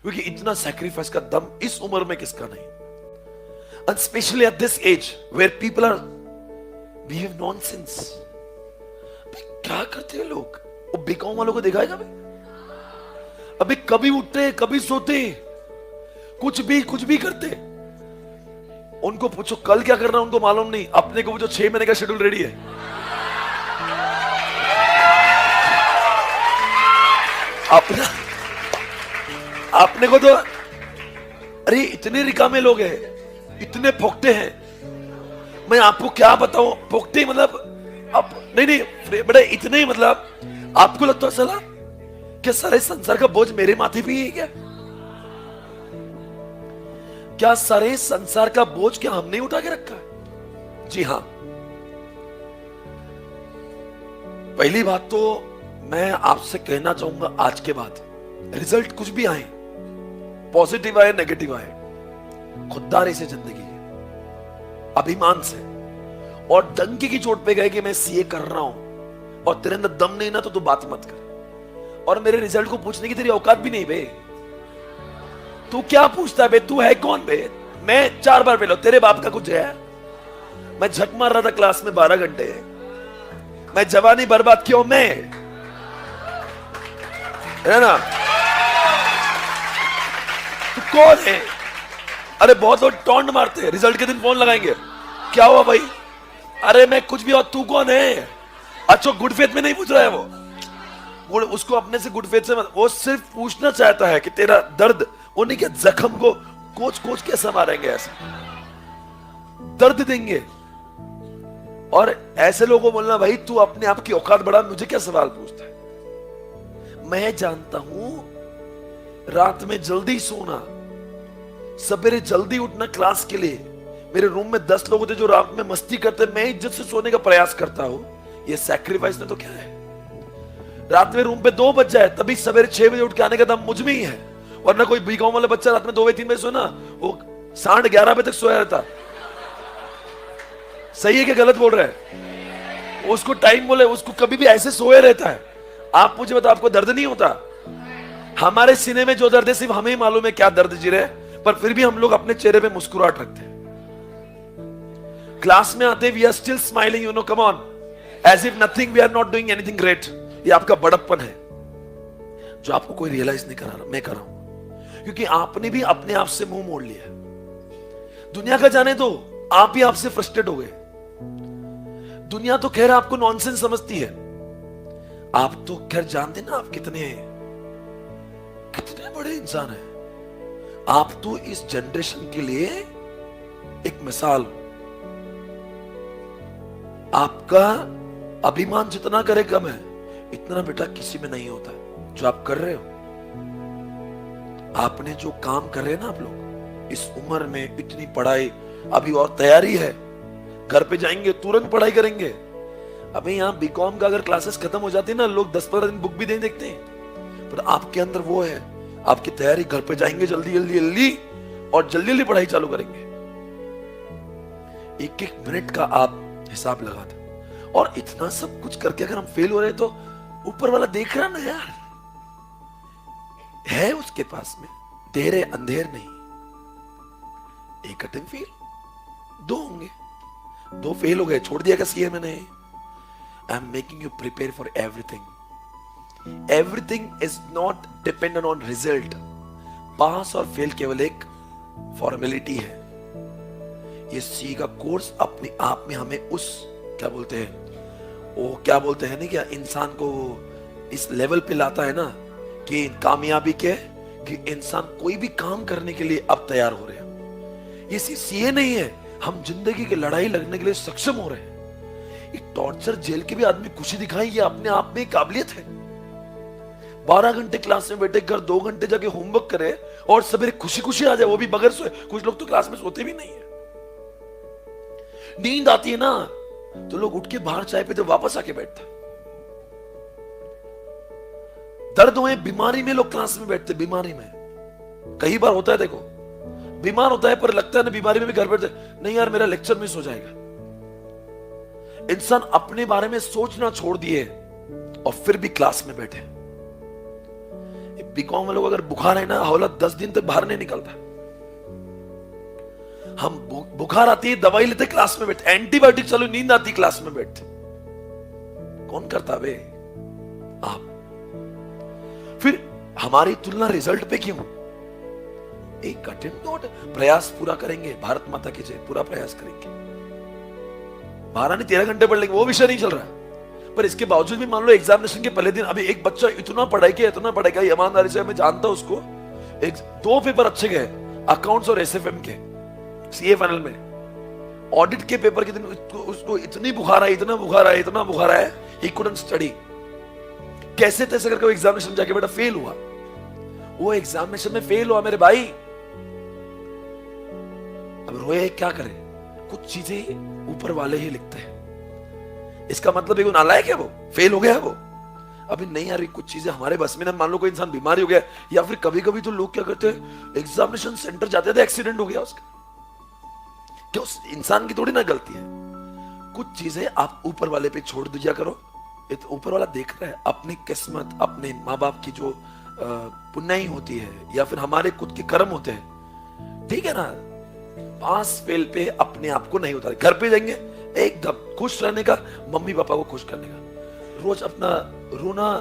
क्योंकि इतना सैक्रिफाइस का दम इस उम्र में किसका नहीं। And specially at this age where people are behave nonsense. क्या करते हैं लोग? वो बीकॉम वालों को दिखाएगा भाई, अभी कभी उठते कभी सोते, कुछ भी करते। उनको पूछो कल क्या करना, उनको मालूम नहीं। अपने को पूछो 6 महीने का शेड्यूल रेडी है। अपना अपने को तो, अरे इतने रिकामे लोग हैं, इतने फोकते हैं, मैं आपको क्या बताऊं। फोकते मतलब अब नहीं बड़े इतने, मतलब आपको लगता है सला क्या सारे संसार का बोझ मेरे माथे पे ही है क्या सारे संसार का बोझ क्या हमने उठा के रखा है? जी हां। पहली बात तो मैं आपसे कहना चाहूंगा, आज के बाद रिजल्ट कुछ भी आए, पॉजिटिव आए नेगेटिव आए, खुददारी से जिंदगी है, अभिमान से, और डंके की चोट पे गए कि मैं सीए कर रहा हूं और तेरे अंदर दम नहीं ना तो तू बात मत कर। और मेरे रिजल्ट को पूछने की तेरी औकात भी नहीं बे। तू क्या पूछता है बे? तू है कौन बे? मैं 4 बार फेल, तेरे बाप का कुछ है? मैं झक मार रहा था क्लास में 12 घंटे, मैं जवानी बर्बाद क्यों? मैं है ना, तू कौन है? अरे बहुत लोग टॉन्ट मारते हैं, रिजल्ट के दिन फोन लगाएंगे, क्या हुआ भाई? अरे मैं कुछ भी, और तू कौन है? अच्छा गुड फेथ में नहीं पूछ रहा है वो उसको अपने से गुड फेथ से वो सिर्फ पूछना चाहता है कि तेरा दर्द, उन्हीं के जख्म को कोच कैसे मारेंगे, ऐसे दर्द देंगे। और ऐसे लोगों को बोलना भाई तू अपने आप की औकात बढ़ा, मुझे क्या सवाल पूछता है? मैं जानता हूं रात में जल्दी सोना, सवेरे जल्दी उठना क्लास के लिए। मेरे रूम में 10 लोग होते जो रात में मस्ती करते, मैं इज्जत से सोने का प्रयास करता हूं। ये सैक्रिफाइस ने तो क्या है? रात में रूम पे 2 बज जाए तभी सवेरे 6 बजे उठ के आने का दम मुझ में ही है। वरना कोई बीकॉम वाला बच्चा रात में 2 बजे 3 बजे सोना, वो 11:30 बजे तक सोया रहता। सही है कि गलत बोल रहे हैं? उसको टाइम बोले, उसको कभी भी ऐसे सोए रहता है। आप मुझे बताओ, आपको दर्द नहीं होता? हमारे सीने में जो दर्द है सिर्फ हमें ही मालूम है क्या दर्द जी रहे, पर फिर भी हम लोग अपने चेहरे पे मुस्कुराहट रखते हैं। क्लास में आते we are still smiling, you know, come on, as if nothing, we are not doing anything great. ये आपका बड़प्पन है जो आपको कोई रियलाइज नहीं करा रहा, मैं कर रहा हूं, क्योंकि आपने भी अपने आप से मुंह मोड़ लिया। दुनिया का जाने तो आप ही आपसे फ्रस्ट्रेट हो गए। दुनिया तो खैर आपको नॉनसेंस समझती है, आप तो खैर जानते ना आप कितने बड़े इंसान हैं। आप तो इस जनरेशन के लिए एक मिसाल। आपका अभिमान जितना करे कम है, इतना बेटा किसी में नहीं होता जो आप कर रहे हो। आपने जो काम कर रहे हैं ना आप लोग इस उम्र में, इतनी पढ़ाई, अभी और तैयारी है, घर पे जाएंगे तुरंत पढ़ाई करेंगे। अभी यहाँ बीकॉम का अगर क्लासेस खत्म हो जाती है ना, लोग 10-15 दिन बुक भी नहीं देखते हैं, पर आपके अंदर वो है, आपकी तैयारी, घर पे जाएंगे जल्दी और जल्दी पढ़ाई चालू करेंगे। एक मिनट का आप हिसाब लगाते, और इतना सब कुछ करके अगर हम फेल हो रहे हैं तो ऊपर वाला देख रहा ना यार, है उसके पास में, तेरे अंधेर नहीं। एक अटेम्प्ट फेल, 2 होंगे, 2 फेल हो गए, छोड़ दिया क्या सीए मैंने? I am making you prepare for everything. Everything is not dependent on result. Pass और फेल केवल एक फॉर्मेलिटी है। ये सी का कोर्स अपने आप में हमें उस क्या बोलते हैं, वो क्या बोलते हैं ना, क्या इंसान को इस लेवल पे लाता है ना कि कामयाबी के, कि इंसान कोई भी काम करने के लिए अब तैयार हो रहे हैं। ये सीए नहीं है, हम जिंदगी की लड़ाई लड़ने के लिए सक्षम हो रहे हैं। ये टॉर्चर जेल के भी आदमी खुशी दिखाई, ये अपने आप में काबिलियत है। 12 घंटे क्लास में बैठे, घर 2 घंटे जाके होमवर्क करे और सवेरे खुशी आ जाए, वो भी बगैर सोए। कुछ लोग तो क्लास में सोते भी नहीं है। नींद आती है ना तो लोग उठ के बाहर चाय पे तो वापस आके बैठते। दर्द हुए बीमारी में लोग क्लास में बैठते, बीमारी में कई बार होता है। देखो बीमार होता है पर लगता है ना बीमारी में भी घर बैठते, नहीं यार मेरा लेक्चर मिस हो जाएगा। इंसान अपने बारे में सोचना छोड़ दिए और फिर भी क्लास में बैठे। बीकॉम में लोग अगर बुखार है ना, हौला 10 दिन तक बाहर नहीं निकलता। हम बुखार आती है, दवाई लेते क्लास में बैठे, एंटीबायोटिक चालू, नींद आती क्लास में बैठे। कौन करता बे? आप। फिर हमारी तुलना रिजल्ट पे क्यों? एक कठिन नोट, प्रयास पूरा करेंगे, भारत माता की जय, पूरा प्रयास करेंगे। 12 नहीं 13 घंटे पढ़ लेंगे, वो विषय नहीं चल रहा। पर इसके बावजूद भी मान लो एग्जामिनेशन के पहले दिन अभी एक बच्चा इतना पढ़ाई किया, ईमानदारी से मैं जानता हूं उसको, 2 पेपर अच्छे गए, अकाउंट्स और एसएफएम के, सीए फाइनल में। ऑडिट के पेपर के दिन उसको इतनी बुखार आई, इतना बुखार आया, ही कुडंट स्टडी। कैसे तैसे करके एग्जामिनेशन जाके बेटा फेल हुआ। वो एग्जामिनेशन में फेल हुआ मेरे भाई। अब रोए क्या करे? कुछ चीजें ऊपर वाले ही लिखते हैं। इसका मतलब है वो नालायक है, वो फेल हो गया है वो। अभी नहीं आ रही कुछ चीजें हमारे बस में ना। मान लो कोई इंसान बीमारी हो गया, या फिर कभी कभी तो लोग क्या करते हैं, एग्जामिनेशन सेंटर जाते थे, एक्सीडेंट हो गया उसका, क्या उस इंसान की थोड़ी ना गलती है। कुछ चीजें आप ऊपर वाले पे छोड़ दिया करो। ऊपर वाला देख रहा है, अपनी किस्मत, अपने माँ बाप की जो पुण्याई होती है, या फिर हमारे खुद के कर्म होते हैं, ठीक है ना। पास फेल पे अपने आप को नहीं उतारे। घर पे जाएंगे एकदम खुश रहने का, मम्मी पापा को खुश करने का। रोज अपना रोना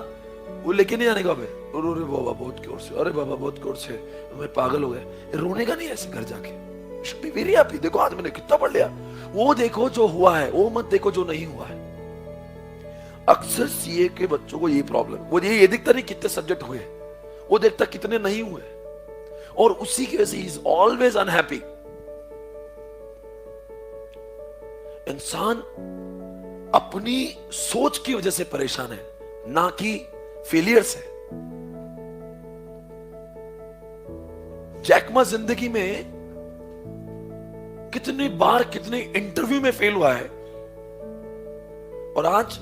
वो लेके नहीं जाने का, रे बाबा बहुत जोर से, अरे बाबा बहुत जोर से, मैं पागल हो गया। रोने का नहीं ऐसे घर जाके। वेरी हैप्पी, देखो आज मैंने कितना पढ़ लिया। वो देखो जो हुआ है, वो मत देखो जो नहीं हुआ है। अक्सर सीए के बच्चों को ये प्रॉब्लम, वो ये दिखता नहीं कितने सब्जेक्ट हुए, वो देखता कितने नहीं हुए, और उसी की वजह से इज ऑलवेज अनहैप्पी। इंसान अपनी सोच की वजह से परेशान है, ना कि फेलियर से। जैक मा जिंदगी में कितने बार कितने इंटरव्यू में फेल हुआ है, और आज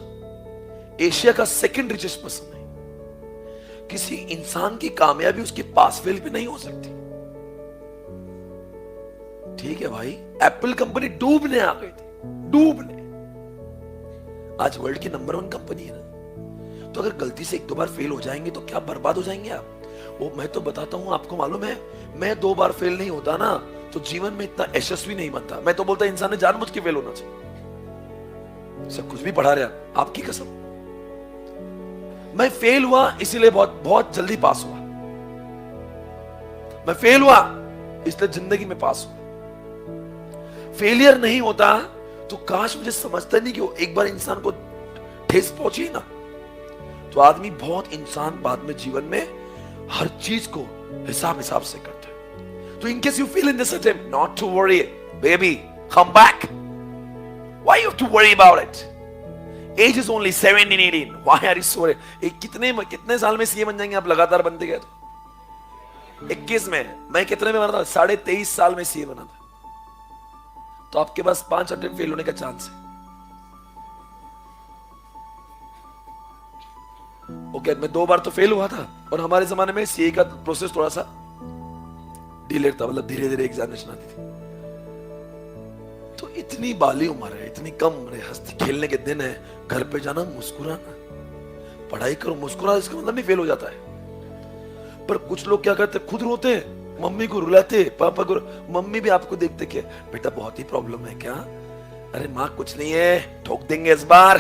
एशिया का 2nd रिचेस्ट पर्सन है। किसी इंसान की कामयाबी उसके पास फेल पे नहीं हो सकती। ठीक है भाई, एप्पल कंपनी डूबने आ गई थी, डूबने। आज वर्ल्ड की नंबर 1 कंपनी है ना। तो अगर गलती से 1-2 बार फेल हो जाएंगे तो क्या बर्बाद हो जाएंगे आप? वो मैं तो बताता हूं, आपको मालूम है, मैं 2 बार फेल नहीं होता ना तो जीवन में इतना यशस्वी नहीं बनता। मैं तो बोलता इंसान ने जानबूझ के फेल होना चाहिए। सब कुछ भी पढ़ा रहे आपकी कसम। मैं फेल हुआ इसीलिए बहुत जल्दी पास हुआ। मैं फेल हुआ इसलिए जिंदगी में पास हुआ। फेलियर नहीं होता तो काश मुझे समझता नहीं कि एक बार इंसान को ठेस पहुंची ना, तो आदमी बहुत इंसान बाद में जीवन में हर चीज को हिसाब से करता है। तो in case you feel in this attempt, not to worry baby, come back. Why you have to worry about it? Age is only 17, 18, why are you so worried? कितने साल में सीए बन जाएंगे आप लगातार बनते गए तो? 21 में। मैं कितने में बना था? 23.5 साल में सीए बना था। तो आपके पास 5 अटेम्प्ट फेल होने का चांस है। ओके, मैं 2 बार तो फेल हुआ था, और हमारे जमाने में सीए का प्रोसेस थोड़ा सा डिले था, मतलब धीरे धीरे एग्जामिनेशन आती थी। तो इतनी बाली उम्र है, इतनी कम उम्र है, हंसते खेलने के दिन है, घर पे जाना मुस्कुराना, पढ़ाई करो मुस्कुरा, इसका मतलब नहीं फेल हो जाता है। पर कुछ लोग क्या करते, खुद रोते हैं, मम्मी को रुलाते, पापा को। मम्मी भी आपको देखते क्या, बेटा बहुत ही प्रॉब्लम है क्या? अरे माँ कुछ नहीं है, ठोक देंगे इस बार।